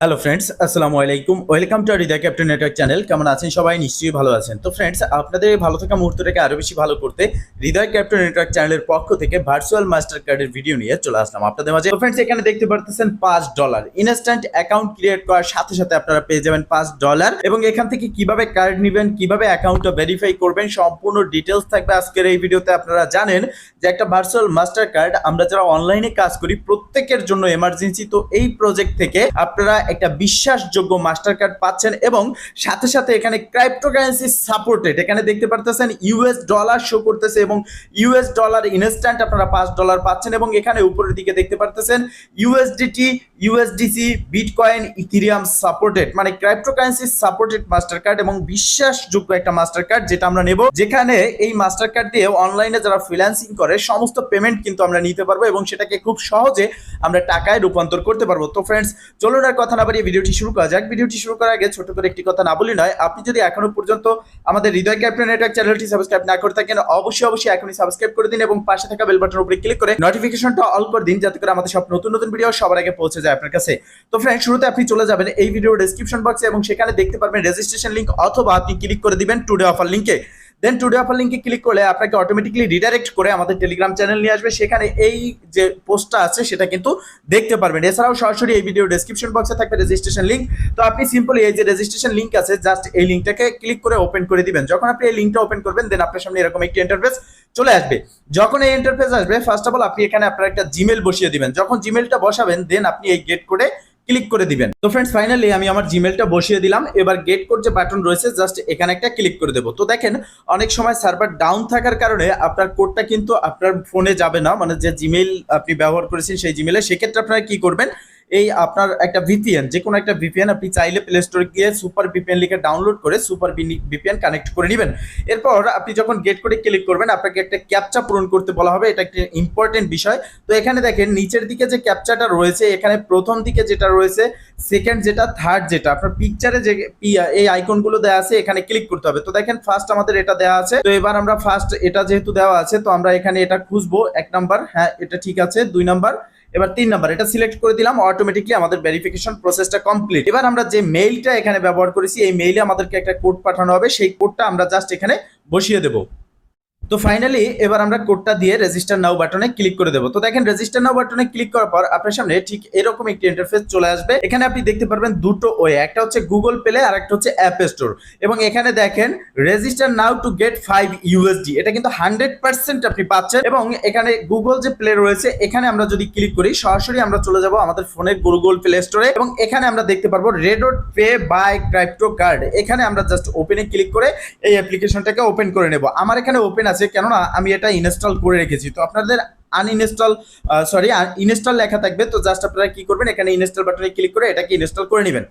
Hello friends, আসসালামু আলাইকুম। Welcome to Hridoy captain network channel. কেমন আছেন সবাই? নিশ্চয়ই ভালো আছেন। তো ফ্রেন্ডস, আপনাদের এই ভালো থাকা মুহূর্তটাকে আরো বেশি ভালো করতে হৃদয় ক্যাপ্টেন নেটওয়ার্ক চ্যানেলের পক্ষ থেকে ভার্চুয়াল মাস্টার কার্ডের ভিডিও নিয়ে চলে আসলাম আপনাদের মাঝে। তো ফ্রেন্ডস, এখানে দেখতে পারতেছেন $5 ইনস্ট্যান্ট অ্যাকাউন্ট ক্রিয়েট করার সাথে সাথে আপনারা পেয়ে যাবেন $5 এবং এখান থেকে কিভাবে কার্ড নেবেন, কিভাবে অ্যাকাউন্টটা ভেরিফাই করবেন, সম্পূর্ণ ডিটেলস থাকবে আজকের এই ভিডিওতে। আপনারা জানেন যে একটা ভার্চুয়াল মাস্টার কার্ড আমরা যারা অনলাইনে কাজ করি প্রত্যেকের জন্য এমার্জেন্সি। তো এই প্রজেক্ট থেকে আপনারা একটা বিশ্বাসযোগ্য মাস্টার কার্ড পাচ্ছেন এবং সাথে সাথে এখানে ক্রিপ্টোকারেন্সি সাপোর্টেড, এখানে দেখতে পারতেছেন ইউএস ডলার শো করতেছে এবং ইউএস ডলার ইনস্ট্যান্ট আপনারা $5 পাচ্ছেন এবং এখানে উপরের দিকে দেখতে পারতেছেন USDT, USDC, bitcoin, Ethereum supported, মানে ক্রিপ্টোকারেন্সি সাপোর্টেড মাস্টার কার্ড এবং বিশ্বাসযোগ্য একটা মাস্টার কার্ড যেটা আমরা নেব, যেখানে এই মাস্টার কার্ড দিয়ে অনলাইনে যারা ফ্রিল্যান্সিং করে সমস্ত পেমেন্ট কিন্তু আমরা নিতে পারবো এবং সেটাকে খুব সহজে আমরা টাকায় রূপান্তর করতে পারবো। তো ফ্রেন্ডস, চলুন আর কথা না বাড়িয়ে ভিডিওটি শুরু করা যাক। ভিডিওটি শুরু করার আগে ছোট করে একটি কথা না বলি নয়, আপনি যদি এখনো পর্যন্ত আমাদের হৃদয় ক্যাপ্টেন নেটওয়ার্ক চ্যানেলটি সাবস্ক্রাইব না করে থাকেন অবশ্যই এখনই সাবস্ক্রাইব করে দিন এবং পাশে থাকা বেল বাটনের উপরে ক্লিক করে নোটিফিকেশনটা অল করে দিন, যাতে করে আমাদের সব নতুন নতুন ভিডিও সবার আগে পৌঁছে যায় আপনার কাছে। তো ফ্রেন্ডস, শুরুতে আপনি চলে যাবেন এই ভিডিওর ডেসক্রিপশন বক্সে এবং সেখানে দেখতে পারবেন রেজিস্ট্রেশন লিংক, অথবা আপনি ক্লিক করে দিবেন টুডে অফার লিংকে। দেন টুডে অফার লিংকে ক্লিক করলে আপনাকে অটোমেটিক্যালি রিডাইরেক্ট করে আমাদের টেলিগ্রাম চ্যানেল নিয়ে আসবে, সেখানে এই যে পোস্টটা আছে সেটা কিন্তু দেখতে পারবেন। এছাড়াও সরাসরি এই ভিডিও ডেসক্রিপশন বক্সে থাকবে রেজিস্ট্রেশন লিংক। তো আপনি সিম্পলি এই যে রেজিস্ট্রেশন লিংক আছে, জাস্ট এই লিংকটাকে ক্লিক করে ওপেন করে দিবেন। যখন আপনি এই লিংকটা ওপেন করবেন দেন আপনার সামনে এরকম একটি ইন্টারফেস চলে আসবে। যখন এই ইন্টারফেস আসবে, ফার্স্ট অফ অল আপনি এখানে আপনার একটা জিমেল বসিয়ে দিবেন। যখন জিমেলটা বসাবেন দেন আপনি এই গেট কোডে ক্লিক করে দিবেন। তো ফ্রেন্ডস, ফাইনালি আমি আমার জিমেলটা বসিয়ে দিলাম। এবার গেট কোড যে বাটন রয়েছে জাস্ট এখানে একটা ক্লিক করে দেবো। তো দেখেন, অনেক সময় সার্ভার ডাউন থাকার কারণে আপনার কোডটা কিন্তু আপনার ফোনে যাবে না, মানে যে জিমেল আপনি ব্যবহার করেছেন সেই জিমেলে। সেক্ষেত্রে আপনারা কি করবেন, এই আপনার একটা ভিপিএন, যে কোনো একটা ভিপিএন আপনি চাইলে প্লে স্টোরে গিয়ে সুপার ভিপিএন লিখে ডাউনলোড করে সুপার ভিপিএন কানেক্ট করে নেবেন। এরপর আপনি যখন গেট করে ক্লিক করবেন আপনাকে একটা ক্যাপচা পূরণ করতে বলা হবে, এটা একটা ইম্পর্টেন্ট বিষয়। তো এখানে দেখেন নিচের দিকে যে ক্যাপচাটা রয়েছে, এখানে প্রথম দিকে যেটা রয়েছে, সেকেন্ড যেটা, থার্ড যেটা, আপনার পিকচারে যে এই আইকনগুলো দেওয়া আছে এখানে ক্লিক করতে হবে। তো দেখেন ফার্স্ট আমাদের এটা দেওয়া আছে, তো এবার আমরা ফার্স্ট এটা যেহেতু দেওয়া আছে তো আমরা এখানে এটা খুঁজবো। 1 নাম্বার, হ্যাঁ এটা ঠিক আছে। 2 নাম্বার, এবার 3 নাম্বার, এটা সিলেক্ট করে দিলাম। অটোমেটিকলি আমাদের ভেরিফিকেশন প্রসেসটা কমপ্লিট। এবার আমরা যে মেইলটা এখানে ব্যবহার করেছি এই মেইলে আমাদেরকে একটা কোড পাঠানো হবে, সেই কোডটা আমরা জাস্ট এখানে বসিয়ে দেবো। তো ফাইনালি এবার আমরা কোডটা দিয়ে রেজিস্টার নাও বাটনে ক্লিক করে দেবো। তো দেখেন রেজিস্টার নাও বাটনে ক্লিক করার পর আপনার সামনে ঠিক এরকম একটি ইন্টারফেস চলে আসবে। এখানে আপনি দেখতে পারবেন দুটো ওয়ে, একটা হচ্ছে গুগল প্লে আর একটা হচ্ছে অ্যাপ স্টোর। এবং এখানে দেখেন register now to get 5 USD, এটা কিন্তু 100% আপনি পাচ্ছেন। এবং এখানে গুগল যে প্লে রয়েছে এখানে আমরা যদি ক্লিক করি সরাসরি আমরা চলে যাব আমাদের ফোনের গুগল প্লে স্টোরে এবং এখানে আমরা দেখতে পারবো রেডট পে বাই ক্রিপ্টো কার্ড। এখানে আমরা জাস্ট ওপেনে ক্লিক করে এই অ্যাপ্লিকেশনটাকে ওপেন করে নেব। আমার এখানে ওপেন আছে, কেননা আমি এটা ইনস্টল করে রেখেছি। তো আপনাদের ইনস্টল লেখা থাকবে, তো জাস্ট আপনারা কি করবেন, এখানে ইনস্টল বাটনে ক্লিক করে এটাকে ইনস্টল করে নেবেন।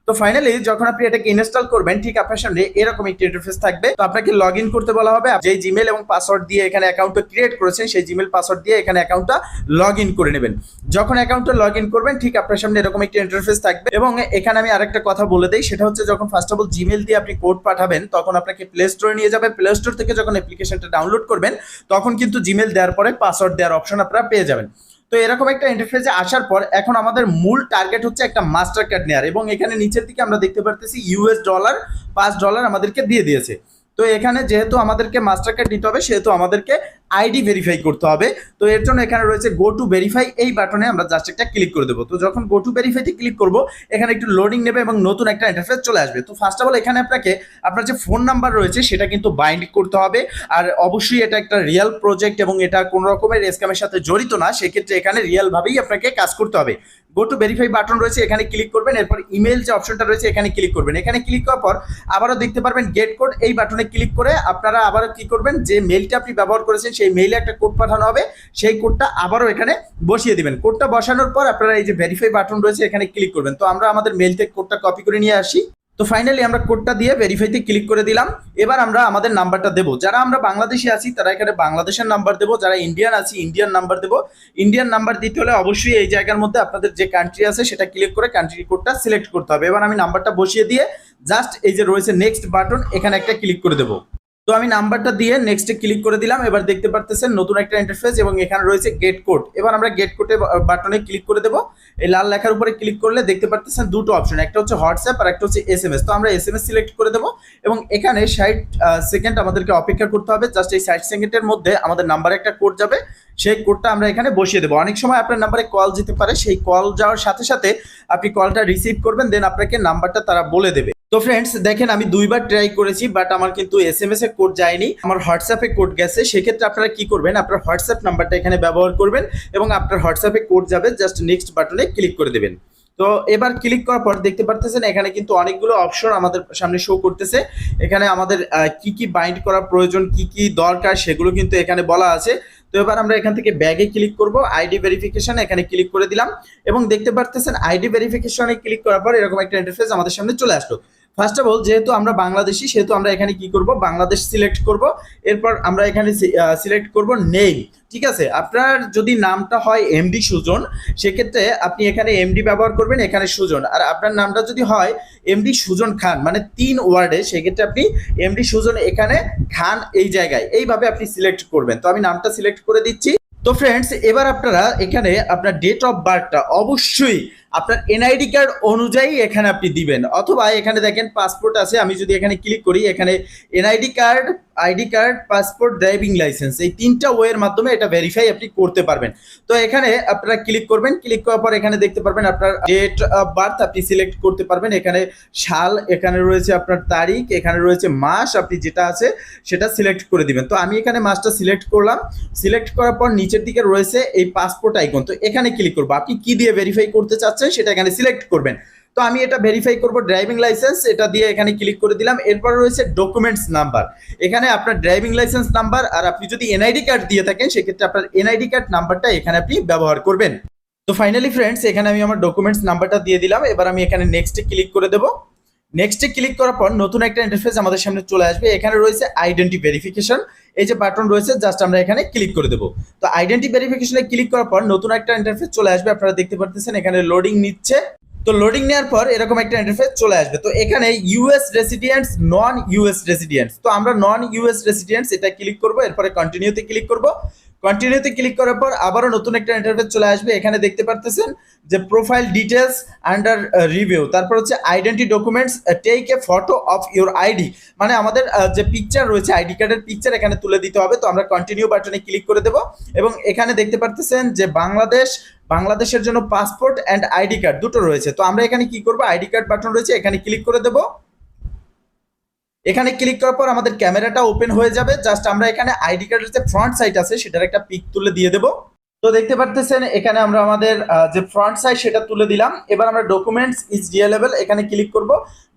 তো ফাইনালি যখন আপনি এটাকে ইনস্টল করবেন ঠিক আপনার সামনে এরকম একটি ইন্টারফেস থাকবে। তো আপনাকে লগ ইন করতে বলা হবে, যে জিমেল এবং পাসওয়ার্ড দিয়ে এখানে অ্যাকাউন্টটা ক্রিয়েট করেছেন সেই জিমেল পাসওয়ার্ড দিয়ে এখানে অ্যাকাউন্টটা লগ ইন করে নেবেন। যখন অ্যাকাউন্টটা লগ ইন করবেন ঠিক আপনার সামনে এরকম একটি ইন্টারফেস থাকবে। এবং এখানে আমি আরেকটা কথা বলে দেই, সেটা হচ্ছে যখন ফার্স্ট অফ অল জিমেল দিয়ে আপনি কোড পাঠাবেন তখন আপনাকে প্লে স্টোরে নিয়ে যাবে। প্লে স্টোর থেকে যখন অ্যাপ্লিকেশনটা ডাউনলোড করবেন তখন কিন্তু জিমেল দেওয়ার পরে পাসওয়ার্ড দেওয়ার অপশন আপনারা পেয়ে যাবেন। তো এরকম একটা ইন্টারফেসে আসার পর এখন আমাদের মূল টার্গেট হচ্ছে একটা মাস্টার কার্ড নেওয়ার। এবং এখানে নিচের দিকে আমরা দেখতে পারতেছি ইউএস ডলার $5 আমাদেরকে দিয়ে দিয়েছে। তো এখানে যেহেতু আমাদেরকে মাস্টার কার্ড নিতে হবে সেহেতু আমাদেরকে আইডি ভেরিফাই করতে হবে। তো এর জন্য এখানে রয়েছে গো টু ভেরিফাই, এই বাটনে আমরা জাস্ট একটা ক্লিক করে দেবো। তো যখন গো টু ভেরিফাইতে ক্লিক করব এখানে একটু লোডিং নেবে এবং নতুন একটা ইন্টারফেস চলে আসবে। তো ফার্স্ট অফ অল এখানে আপনাকে আপনার যে ফোন নাম্বার রয়েছে সেটা কিন্তু বাইন্ড করতে হবে। আর অবশ্যই এটা একটা রিয়েল প্রজেক্ট এবং এটা কোনো রকমের স্ক্যামের সাথে জড়িত না, সেক্ষেত্রে এখানে রিয়েল ভাবেই আপনাকে কাজ করতে হবে। গো টু ভেরিফাই বাটন রয়েছে, এখানে ক্লিক করবেন। এরপর ইমেল যে অপশনটা রয়েছে এখানে ক্লিক করবেন। এখানে ক্লিক করার পর আবারও দেখতে পারবেন গেট কোড, এই বাটনে ক্লিক করে আপনারা আবারও কি করবেন, যে মেইলটা আপনি ব্যবহার করেছেন সেই মেইলে একটা কোড পাঠানো হবে, সেই কোডটা আবারও এখানে বসিয়ে দিবেন। কোডটা বসানোর পর আপনারা এই যে ভেরিফাই বাটন রয়েছে এখানে ক্লিক করবেন। তো আমরা আমাদের মেইল থেকে কোডটা কপি করে নিয়ে আসি। তো ফাইনালি আমরা কোডটা দিয়ে ভেরিফাইতে ক্লিক করে দিলাম। এবার আমরা আমাদের নাম্বারটা দেবো। যারা আমরা বাংলাদেশি আছি তারা এখানে বাংলাদেশের নাম্বার দেবো, যারা ইন্ডিয়ান আছি ইন্ডিয়ান নাম্বার দেবো। ইন্ডিয়ান নাম্বার দিতে হলে অবশ্যই এই জায়গার মধ্যে আপনাদের যে কান্ট্রি আছে সেটা ক্লিক করে কান্ট্রি কোডটা সিলেক্ট করতে হবে। এবার আমি নাম্বারটা বসিয়ে দিয়ে জাস্ট এই যে রয়েছে নেক্সট বাটন এখানে একটা ক্লিক করে দেবো। তো আমি নাম্বারটা দিয়ে নেক্সটে ক্লিক করে দিলাম। এবার দেখতে পারতেছেন নতুন একটা ইন্টারফেস এবং এখানে রয়েছে গেট কোড। এবার আমরা গেট কোডে বাটনে ক্লিক করে দেব। এই লাল লেখার উপরে ক্লিক করলে দেখতে পারতেছেন দুটো অপশন, একটা হচ্ছে হোয়াটসঅ্যাপ আর একটা হচ্ছে এসএমএস। তো আমরা এসএমএস সিলেক্ট করে দেব এবং এখানে 60 সেকেন্ড আমাদেরকে অপেক্ষা করতে হবে। জাস্ট এই 60 সেকেন্ডের মধ্যে আমাদের নাম্বারে একটা কোড যাবে, সেই কোডটা আমরা এখানে বসিয়ে দেবো। অনেক সময় আপনার নাম্বারে কল যেতে পারে, সেই কল যাওয়ার সাথে সাথে আপনি কলটা রিসিভ করবেন, দেন আপনাকে নাম্বারটা তারা বলে দেবে। তো ফ্রেন্ডস দেখেন আমি দুইবার ট্রাই করেছি, বাট আমার কিন্তু এসএমএস এ কোড যায়নি, আমার হোয়াটসঅ্যাপে কোড গেছে। সেক্ষেত্রে আপনারা কি করবেন, আপনার হোয়াটসঅ্যাপ নাম্বারটা এখানে ব্যবহার করবেন এবং আপনার হোয়াটসঅ্যাপে কোড যাবে, জাস্ট নেক্সট বাটনে ক্লিক করে দেবেন। তো এবার ক্লিক করার পর দেখতে পারতেছেন এখানে কিন্তু অনেকগুলো অপশন আমাদের সামনে শো করতেছে। এখানে আমাদের কি কি বাইন্ড করা প্রয়োজন, কি কি দরকার সেগুলো কিন্তু এখানে বলা আছে। তো এবার আমরা এখান থেকে ব্যাগে ক্লিক করব, আইডি ভেরিফিকেশন এখানে ক্লিক করে দিলাম এবং দেখতে পারতেছেন আইডি ভেরিফিকেশনে ক্লিক করার পর এরকম একটা ইন্টারফেস আমাদের সামনে চলে আসলো। ফার্স্ট অফ অল যেহেতু আমরা বাংলাদেশি, সেহেতু আমরা এখানে কি করব, বাংলাদেশ সিলেক্ট করব। এরপর আমরা এখানে সিলেক্ট করব নেম। ঠিক আছে, আপনার যদি নামটা হয় এমডি সুজন, সেক্ষেত্রে আপনি এখানে এমডি ব্যবহার করবেন, এখানে সুজন। আর আপনার নামটা যদি হয় এমডি সুজন খান, মানে 3 ওয়ার্ডে, সেক্ষেত্রে আপনি এমডি সুজন এখানে খান এই জায়গায়, এইভাবে আপনি সিলেক্ট করবেন। তো আমি নামটা সিলেক্ট করে দিচ্ছি। তো ফ্রেন্ডস এবার আপনারা এখানে আপনার ডেট অফ বার্থটা অবশ্যই আপনার এনআইডি কার্ড অনুযায়ী এখানে আপনি দিবেন, অথবা এখানে দেখেন পাসপোর্ট আছে, আমি যদি এখানে ক্লিক করি এখানে NID card, ID card, passport, driving licence, এই 3টা ওয়ের মাধ্যমে এটা ভেরিফাই আপনি করতে পারবেন। তো এখানে আপনারা ক্লিক করবেন, ক্লিক করার পর এখানে দেখতে পারবেন আপনার ডেট অফ বার্থ আপনি সিলেক্ট করতে পারবেন। এখানে সাল, এখানে রয়েছে আপনার তারিখ, এখানে রয়েছে মাস, আপনি যেটা আছে সেটা সিলেক্ট করে দিবেন। তো আমি এখানে মাসটা সিলেক্ট করলাম। সিলেক্ট করার পর নিচের দিকে রয়েছে এই পাসপোর্ট আইকন, তো এখানে ক্লিক করবো। আপনি কি দিয়ে ভেরিফাই করতে চাচ্ছেন সেটা এখানে সিলেক্ট করবেন। তো আমি এটা ভেরিফাই করব ড্রাইভিং লাইসেন্স, এটা দিয়ে এখানে ক্লিক করে দিলাম। এরপর রয়েছে ডকুমেন্টস নাম্বার, এখানে আপনার ড্রাইভিং লাইসেন্স নাম্বার, আর আপনি যদি এনআইডি কার্ড দিয়ে থাকেন সেক্ষেত্রে আপনার এনআইডি কার্ড নাম্বারটা এখানে আপনি ব্যবহার করবেন। তো ফাইনালি ফ্রেন্ডস এখানে আমি আমার ডকুমেন্টস নাম্বারটা দিয়ে দিলাম। এবার আমি এখানে নেক্সটে ক্লিক করে দেবো। নেক্সটে ক্লিক করার পর নতুন একটা ইন্টারফেস আমাদের সামনে চলে আসবে। এখানে রয়েছে আইডেন্টি ভেরিফিকেশন, এই যে বাটন রয়েছে, জাস্ট আমরা এখানে ক্লিক করে দেবো। তো আইডেন্টি ভেরিফিকেশনে ক্লিক করার পর নতুন একটা ইন্টারফেস চলে আসবে, আপনারা দেখতে পারতেছেন এখানে লোডিং নিচ্ছে। তো লোডিং নেওয়ার পর এরকম একটা ইন্টারফেস চলে আসবে। তো এখানে ইউএস রেসিডেন্টস, নন ইউএস রেসিডেন্টস, তো আমরা নন ইউএস রেসিডেন্টস এটা ক্লিক করব। এরপরে কন্টিনিউতে ক্লিক করব। কন্টিনিউতে ক্লিক করার পর আবারও নতুন একটা ইন্টারফেস চলে আসবে। এখানে দেখতে পারতেছেন যে প্রোফাইল ডিটেলস আন্ডার রিভিউ, তারপর হচ্ছে identity documents, take a photo of your ID, মানে আমাদের যে পিকচার রয়েছে আইডি কার্ডের পিকচার এখানে তুলে দিতে হবে। তো আমরা কন্টিনিউ বাটনে ক্লিক করে দেব এবং এখানে দেখতে পারতেছেন যে বাংলাদেশের জন্য পাসপোর্ট অ্যান্ড আইডি কার্ড দুটো রয়েছে। তো আমরা এখানে কি করব, আইডি কার্ড বাটন রয়েছে, এখানে ক্লিক করে দেব। এখানে ক্লিক করার পর আমাদের ক্যামেরাটা ওপেন হয়ে যাবে। জাস্ট আমরা এখানে আইডি কার্ডের যে ফ্রন্ট সাইড আছে সেটার একটা পিক তুলে দিয়ে দেবো। তো দেখতে পারতেছেন এখানে আমরা আমাদের যে ফ্রন্ট সাইড সেটা তুলে দিলাম। এবার আমরা ডকুমেন্টস ইজ রিয়েলেবল এখানে ক্লিক করব।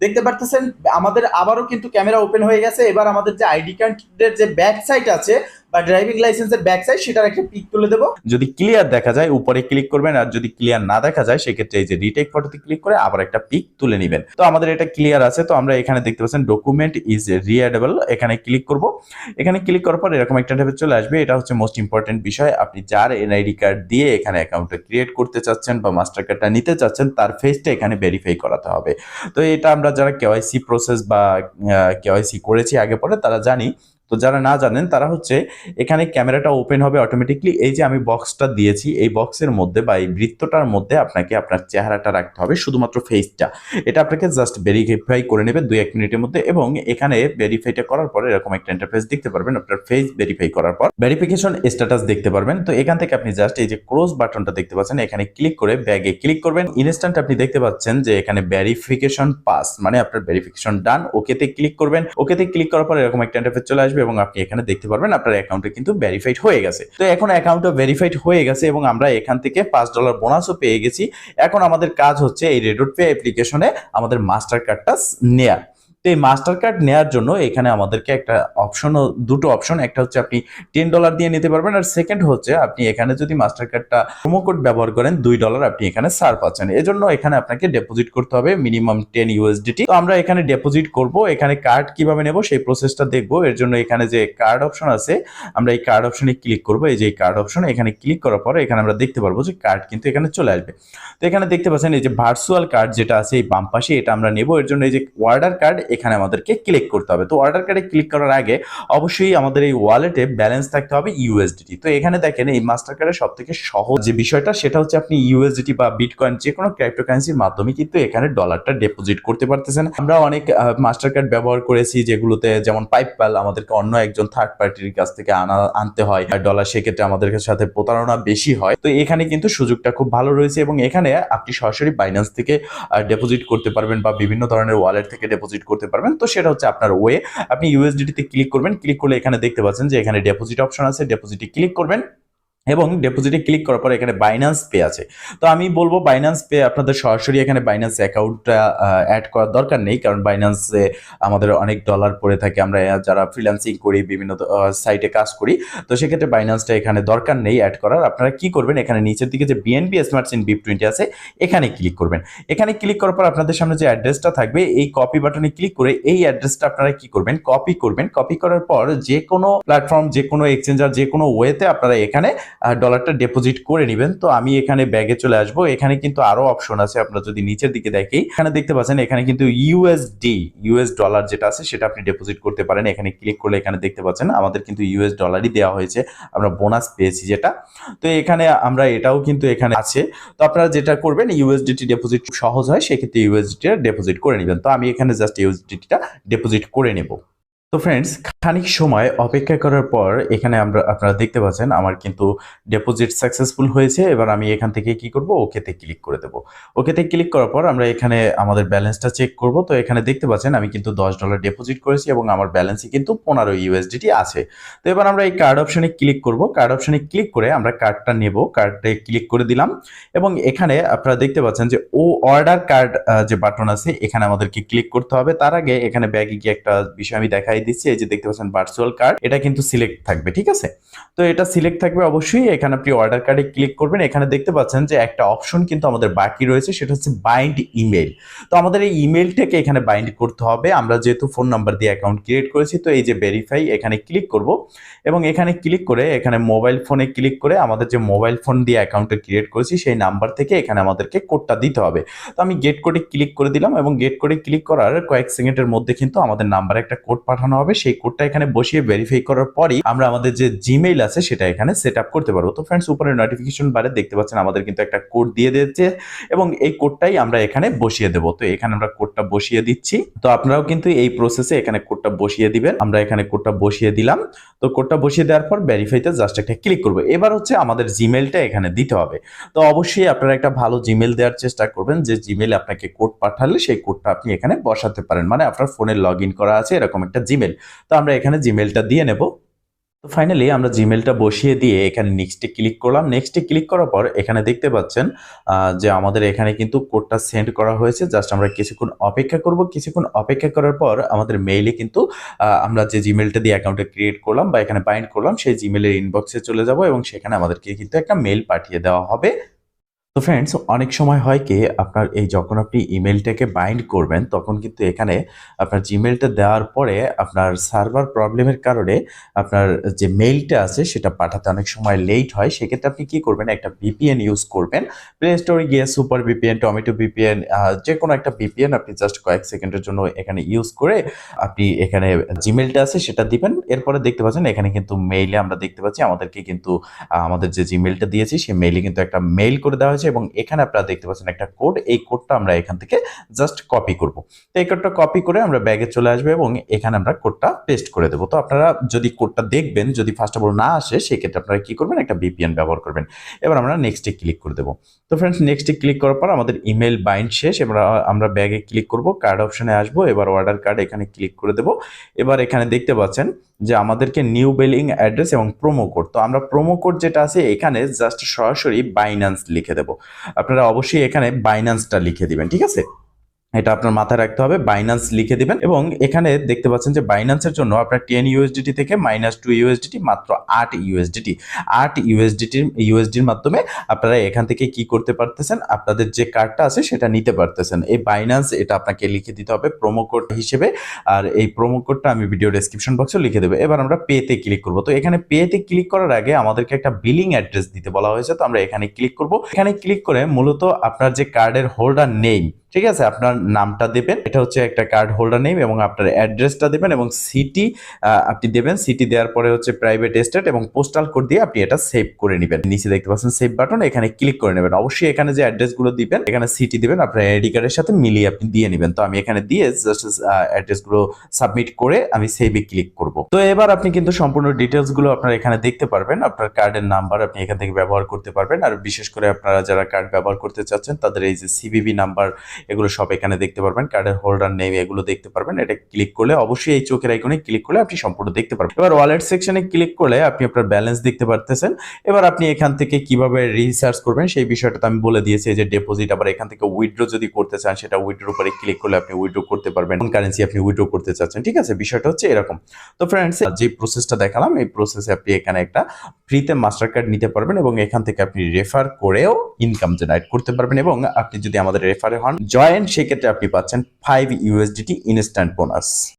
দেখতে পারতেছেন আমাদের আবারও কিন্তু ক্যামেরা ওপেন হয়ে গেছে। এবার আমাদের যে আইডি কার্ডের যে ব্যাক সাইড আছে বা ড্রাইভিং লাইসেন্সের ব্যাক সাইড সেটার একটা পিক তুলে দেবো। যদি ক্লিয়ার দেখা যায় উপরে ক্লিক করবেন, আর যদি ক্লিয়ার না দেখা যায় সেক্ষেত্রে এই যে রিটেক ফটোতে ক্লিক করে আবার একটা পিক তুলে নেবেন। তো আমাদের এটা ক্লিয়ার আছে। তো আমরা এখানে দেখতে পাচ্ছেন ডকুমেন্ট ইজ রিডেবল, এখানে ক্লিক করব। এখানে ক্লিক করার পর এরকম একটা টাইপের চলে আসবে। এটা হচ্ছে মোস্ট ইম্পর্টেন্ট বিষয়, আপনি যার এনআইডি কার্ড দিয়ে এখানে অ্যাকাউন্টটা ক্রিয়েট করতে চাচ্ছেন বা মাস্টার কার্ডটা নিতে চাচ্ছেন তার ফেসটা এখানে ভেরিফাই করাতে হবে। তো এটা আমরা যারা কেওয়াইসি প্রসেস বা কেওয়াইসি করেছি আগে পরে তারা জানি। তো যারা না জানেন তারা হচ্ছে এখানে ক্যামেরাটা ওপেন হবে অটোমেটিকলি। এই যে আমি বক্সটা দিয়েছি এই বক্সের মধ্যে বা এই বৃত্তটার মধ্যে আপনাকে আপনার চেহারাটা রাখতে হবে, শুধুমাত্র ফেসটা। এটা আপনাকে জাস্ট ভেরিফাই করে নেবে 2-1 মিনিটের মধ্যে। এবং এখানে ভেরিফাইটা করার পরে এরকম একটা ইন্টারফেস দেখতে পারবেন। আপনার ফেস ভেরিফাই করার পর ভেরিফিকেশন স্ট্যাটাস দেখতে পারবেন। তো এখান থেকে আপনি জাস্ট এই যে ক্রস বাটনটা দেখতে পাচ্ছেন এখানে ক্লিক করে ব্যাগে ক্লিক করবেন। ইনস্ট্যান্ট আপনি দেখতে পাচ্ছেন যে এখানে ভেরিফিকেশন পাস, মানে আপনার ভেরিফিকেশন ডান। ওকেতে ক্লিক করবেন। ওকেতে ক্লিক করার পর এরকম একটা ইন্টারফেস চলে আসবে এবং আপনি এখানে দেখতে পারবেন আপনার অ্যাকাউন্টে কিন্তু ভেরিফাইড হয়ে গেছে। তো এখন অ্যাকাউন্টটা ভেরিফাইড হয়ে গেছে এবং আমরা এখান থেকে $5 বোনাসও পেয়ে গেছি। এখন আমাদের কাজ হচ্ছে এই রেডট পে অ্যাপ্লিকেশনে আমাদের মাস্টার কার্ডটা নেয়া। তো এই মাস্টার কার্ড নেওয়ার জন্য এখানে আমাদেরকে একটা দুটো অপশন, একটা হচ্ছে আপনি $10 দিয়ে নিতে পারবেন, আর সেকেন্ড হচ্ছে আপনি এখানে যদি মাস্টার কার্ডটা প্রোমো কোড ব্যবহার করেন $2 আপনি এখানে ছাড় পাচ্ছেন। এজন্য এখানে আপনাকে ডিপোজিট করতে হবে মিনিমাম 10 USDT। তো আমরা এখানে ডিপোজিট করব। এখানে কার্ড কিভাবে নেব সেই প্রসেসটা দেখবো। এর জন্য এখানে যে কার্ড অপশন আছে আমরা এই কার্ড অপশনে ক্লিক করব। এই যে কার্ড অপশন এখানে ক্লিক করার পরে এখানে আমরা দেখতে পারবো যে কার্ড কিন্তু এখানে চলে আসবে। তো এখানে দেখতে পাচ্ছেন এই যে ভার্চুয়াল কার্ড যেটা আছে এই বাম পাশে, এটা আমরা নেব। এর জন্য এই যে ওয়ার্ডার কার্ড এখানে আমাদেরকে ক্লিক করতে হবে। তো অর্ডার কার্ডে ক্লিক করার আগে অবশ্যই আমাদের এই ওয়ালেটে ব্যালেন্স থাকতে হবে ইউএসডিটি। তো এখানে দেখেন এই মাস্টার কার্ডের সব থেকে সহজ যে বিষয়টা সেটা হচ্ছে আপনি ইউএসডিটি বা বিটকয়েন যে কোনো ক্রিপ্টোকারেন্সির মাধ্যমে কিন্তু এখানে ডলারটা ডিপোজিট করতে পারতেছেন। আমরা অনেক মাস্টার কার্ড ব্যবহার করেছি যেগুলোতে যেমন পাইপ্যাল আমাদেরকে অন্য একজন থার্ড পার্টির কাছ থেকে আনতে হয় ডলার, সেক্ষেত্রে আমাদের সাথে প্রতারণা বেশি হয়। তো এখানে কিন্তু সুযোগটা খুব ভালো রয়েছে এবং এখানে আপনি সরাসরি বাইন্যান্স থেকে ডিপোজিট করতে পারবেন বা বিভিন্ন ধরনের ওয়ালেট থেকে ডিপোজিট করতে পারবেন। তো সেটা হচ্ছে আপনার ওয়ে। আপনি ইউএসডিটি তে ক্লিক করবেন, ক্লিক করলে এখানে দেখতে পাচ্ছেন যে এখানে ডিপোজিট অপশন আছে, ডিপোজিটে ক্লিক করবেন এবং ডিপোজিটে ক্লিক করার পর এখানে বাইন্যান্স পে আছে। তো আমি বলবো বাইন্যান্স পে আপনাদের সরাসরি এখানে বাইন্যান্স অ্যাকাউন্টটা অ্যাড করার দরকার নেই, কারণ বাইন্যান্সে আমাদের অনেক ডলার পড়ে থাকে, আমরা যারা ফ্রিল্যান্সিং করি বিভিন্ন সাইটে কাজ করি, তো সেক্ষেত্রে বাইন্যান্সটা এখানে দরকার নেই অ্যাড করার। আপনারা কি করবেন, এখানে নিচের দিকে যে বিএনবি স্মার্ট চেইন BIP20 আছে এখানে ক্লিক করবেন। এখানে ক্লিক করার পর আপনাদের সামনে যে অ্যাড্রেসটা থাকবে এই কপি বাটনে ক্লিক করে এই অ্যাড্রেসটা আপনারা কি করবেন, কপি করবেন। কপি করার পর যে কোনো প্ল্যাটফর্ম, যে কোনো এক্সচেঞ্জার, যে কোনো ওয়েতে আপনারা এখানে ডলারটা ডিপোজিট করে নেবেন। তো আমি এখানে ব্যাগে চলে আসবো। এখানে কিন্তু আরো অপশন আছে, আপনারা যদি নিচের দিকে দেখি এখানে দেখতে পাচ্ছেন এখানে কিন্তু ইউএস ডলার যেটা আছে সেটা আপনি ডিপোজিট করতে পারেন। এখানে ক্লিক করলে এখানে দেখতে পাচ্ছেন আমাদের কিন্তু ইউএস ডলারই দেওয়া হয়েছে, আমরা বোনাস পেয়েছি যেটা। তো এখানে আমরা এটাও কিন্তু এখানে আছে। তো আপনারা যেটা করবেন ইউএসডিটি ডিপোজিট সহজ হয়, সেক্ষেত্রে ইউএসডিটি ডিপোজিট করে নেবেন। তো আমি এখানে জাস্ট ইউএসডিটিটা ডিপোজিট করে নেব। তো ফ্রেন্ডস খানিক সময় অপেক্ষা করার পর এখানে আপনারা দেখতে পাচ্ছেন আমার কিন্তু ডিপোজিট সাকসেসফুল হয়েছে। এবার আমি এখান থেকে কি করব, ওকেতে ক্লিক করে দেব। ওকেতে ক্লিক করার পর আমরা এখানে আমাদের ব্যালেন্সটা চেক করব। তো এখানে দেখতে পাচ্ছেন আমি কিন্তু $10 ডিপোজিট করেছি এবং আমার ব্যালেন্সে কিন্তু 15 ইউএসডিটি আছে। তো এবার আমরা এই কার্ড অপশনে ক্লিক করব। কার্ড অপশনে ক্লিক করে আমরা কার্ডটা নেব, কার্ডে ক্লিক করে দিলাম এবং এখানে আপনারা দেখতে পাচ্ছেন যে অর্ডার কার্ড যে বাটন আছে এখানে আমাদেরকে ক্লিক করতে হবে। তার আগে এখানে ব্যাগে গিয়ে একটা বিষয় আমি দেখাই দিচ্ছি। এই যে দেখতে পাচ্ছেন ভার্চুয়াল কার্ড, এটা কিন্তু সিলেক্ট থাকবে, ঠিক আছে? তো এটা সিলেক্ট থাকবে অবশ্যই। এখানে আপনি অর্ডার কার্ডে ক্লিক করবেন। এখানে দেখতে পাচ্ছেন যে একটা অপশন কিন্তু আমাদের বাকি রয়েছে, সেটা হচ্ছে বাইন্ড ইমেল। তো আমাদের এই ইমেলটাকে এখানে বাইন্ড করতে হবে। আমরা যেহেতু ফোন নাম্বার দিয়ে অ্যাকাউন্ট ক্রিয়েট করেছি, তো এই যে ভেরিফাই এখানে ক্লিক করব এবং এখানে ক্লিক করে এখানে মোবাইল ফোনে ক্লিক করে আমাদের যে মোবাইল ফোন দিয়ে অ্যাকাউন্টটা ক্রিয়েট করেছি সেই নাম্বার থেকে এখানে আমাদেরকে কোডটা দিতে হবে। তো আমি গেট কোডে ক্লিক করে দিলাম এবং গেট কোডে ক্লিক করার কয়েক সেকেন্ডের মধ্যে কিন্তু আমাদের নাম্বারে একটা কোড পাঠানো হবে। সেই কোডটা এখানে বসিয়ে ভেরিফাই করার পরই আমরা আমাদের যে জিমেইল আছে সেটা এখানে সেট আপ করতে পারবো। তো ফ্রেন্ডস উপরে নোটিফিকেশন বারে দেখতে পাচ্ছেন আমাদের কিন্তু একটা কোড দিয়ে দিয়েছে এবং এই কোডটাই আমরা এখানে বসিয়ে দেবো। তো এখানে আমরা কোডটা বসিয়ে দিচ্ছি। তো আপনারাও কিন্তু এই প্রসেসে এখানে কোডটা বসিয়ে দিবেন। আমরা এখানে কোডটা বসিয়ে দিলাম। তো কোডটা বসিয়ে দেওয়ার পর ভেরিফাইতে জাস্ট একটা ক্লিক করবো। এবার হচ্ছে আমাদের জিমেইলটা এখানে দিতে হবে। তো অবশ্যই আপনারা একটা ভালো জিমেইল দেওয়ার চেষ্টা করবেন, যে জিমেইলে আপনাকে কোড পাঠালে সেই কোডটা আপনি এখানে বসাতে পারেন, মানে আপনার ফোনে লগ ইন করা আছে এরকম একটা জিমেইল। তো আমরা এখানে জিমেইলটা দিয়ে নেব। তো ফাইনালি আমরা জিমেইলটা বসিয়ে দিয়ে এখানে নেক্সটে ক্লিক করলাম। নেক্সটে ক্লিক করার পর এখানে দেখতে পাচ্ছেন যে আমাদের এখানে কিন্তু কোডটা সেন্ড করা হয়েছে। জাস্ট আমরা কিছুক্ষণ অপেক্ষা করব। কিছুক্ষণ অপেক্ষা করার পর আমাদের মেইলে কিন্তু আমরা যে জিমেইলটা দিয়ে অ্যাকাউন্টে ক্রিয়েট করলাম বা এখানে বাইন্ড করলাম সেই জিমেইলের ইনবক্সে চলে যাব এবং সেখানে আমাদেরকে কিন্তু একটা মেইল পাঠিয়ে দেওয়া হবে। তো ফ্রেন্ডস অনেক সময় হয় কি আপনার এই যখন আপনি ইমেলটাকে বাইন্ড করবেন তখন কিন্তু এখানে আপনার জিমেলটা দেওয়ার পরে আপনার সার্ভার প্রবলেমের কারণে আপনার যে মেইলটা আছে সেটা পাঠাতে অনেক সময় লেট হয়। সেক্ষেত্রে আপনি কি করবেন, একটা ভিপিএন ইউজ করবেন। প্লে স্টোরে গিয়ে সুপার ভিপিএন, টমেটো ভিপিএন, যে কোনো একটা ভিপিএন আপনি জাস্ট কয়েক সেকেন্ডের জন্য এখানে ইউজ করে আপনি এখানে জিমেলটা আছে সেটা দিবেন। এরপরে দেখতে পাচ্ছেন এখানে কিন্তু মেইলে আমরা দেখতে পাচ্ছি আমাদেরকে কিন্তু আমাদের যে জিমেলটা দিয়েছি সেই মেইলে কিন্তু একটা মেইল করে দেওয়া হয়েছে এবং এখানে আপনারা দেখতে পাচ্ছেন একটা কোড। এই কোডটা আমরা এখান থেকে জাস্ট কপি করব। তো এই কোডটা কপি করে আমরা ব্যাগে চলে আসবো এবং এখানে আমরা কোডটা পেস্ট করে দেবো। তো আপনারা যদি কোডটা দেখবেন যদি ফার্স্ট অফ অল না আসে সেক্ষেত্রে আপনারা কি করবেন, একটা ভিপিএন ব্যবহার করবেন। এবার আমরা নেক্সটে ক্লিক করে দেবো। তো ফ্রেন্ডস নেক্সটে ক্লিক করার পর আমাদের ইমেল বাইন্ড শেষ। এবার আমরা ব্যাগে ক্লিক করব, কার্ড অপশনে আসবো। এবার অর্ডার কার্ড এখানে ক্লিক করে দেবো। এবার এখানে দেখতে পাচ্ছেন যে আমাদেরকে নিউ বিলিং অ্যাড্রেস এবং প্রোমো কোড। তো আমরা প্রোমো কোড যেটা আছে এখানে জাস্ট সরাসরি বাইন্যান্স লিখে দেব। আপনারা অবশ্যই এখানে বাইন্যান্সটা লিখে দিবেন, ঠিক আছে? এটা আপনার মাথায় রাখতে হবে, বাইন্যান্স লিখে দিবেন। এবং এখানে দেখতে পাচ্ছেন যে বাইন্যান্সের জন্য আপনার 10 ইউএসডিটি থেকে -2 ইউএসডিটি মাত্র 8 ইউএসডিটি 8 ইউএসডির মাধ্যমে আপনারা এখান থেকে কি করতে পারতেছেন, আপনাদের যে কার্ডটা আছে সেটা নিতে পারতেছেন। এই বাইন্যান্স এটা আপনাকে লিখে দিতে হবে প্রোমো কোড হিসেবে, আর এই প্রোমো কোডটা আমি ভিডিও ডেসক্রিপশন বক্সে লিখে দেবো। এবার আমরা পেতে ক্লিক করব। তো এখানে পেতে ক্লিক করার আগে আমাদেরকে একটা বিলিং অ্যাড্রেস দিতে বলা হয়েছে। তো আমরা এখানে ক্লিক করব। এখানে ক্লিক করে মূলত আপনার যে কার্ডের হোল্ডার নেম ঠিক আছে, আপনার নামটা দেবেন, এটা হচ্ছে একটা কার্ড হোল্ডার নেম, এবং আপনার অ্যাড্রেসটা দেবেন এবং সিটি আপনি দেবেন। সিটি দেওয়ার পরে হচ্ছে প্রাইভেট স্টেট এবং পোস্টাল কোড দিয়ে আপনি এটা সেভ করে নেবেন। নিচে দেখতে পাচ্ছেন সেভ বাটন, এখানে ক্লিক করে নেবেন। অবশ্যই এখানে যে অ্যাড্রেসগুলো দিবেন, এখানে সিটি দিবেন, আপনার আইডি কার্ডের সাথে মিলিয়ে আপনি দিয়ে নেবেন। তো আমি এখানে দিয়ে জাস্ট অ্যাড্রেসগুলো সাবমিট করে আমি সেভে ক্লিক করব। তো এবার আপনি কিন্তু সম্পূর্ণ ডিটেলস গুলো আপনার এখানে দেখতে পারবেন। আপনার কার্ডের নাম্বার আপনি এখান থেকে ব্যবহার করতে পারবেন। আর বিশেষ করে আপনারা যারা কার্ড ব্যবহার করতে চাচ্ছেন তাদের এই যে সিভিভি নাম্বার, এগুলো সব এখানে দেখতে পারবেন। কার্ডের হোল্ডার নেম এগুলো দেখতে পারবেন। এটা ক্লিক করলে অবশ্যই এই চোখের আইকনে ক্লিক করলে আপনি সম্পূর্ণ দেখতে পারবেন। এবার ওয়ালেট সেকশনে ক্লিক করলে আপনি আপনার ব্যালেন্স দেখতে পারতেছেন। এবার আপনি এখান থেকে কিভাবে রিসার্চ করবেন সেই বিষয়টা তো আমি বলে দিয়েছি। যে ডিপোজিট, আবার এখান থেকে উইথড্র যদি করতে চান সেটা উইথড্র উপরে ক্লিক করলে আপনি উইথড্র করতে পারবেন, কোন কারেন্সি আপনি উইথড্র করতে চাচ্ছেন। ঠিক আছে, বিষয়টা হচ্ছে এরকম। তো ফ্রেন্ডস, যে প্রসেসটা দেখালাম এই প্রসেসে আপনি এখানে একটা ফ্রিতে মাস্টার কার্ড নিতে পারবেন এবং এখান থেকে আপনি রেফার করেও ইনকাম জেনারেট করতে পারবেন। এবং আপনি যদি আমাদের রেফারে হন জয়েন, সেক্ষেত্রে আপনি পাচ্ছেন 5 USDT ইনস্ট্যান্ট বোনাস।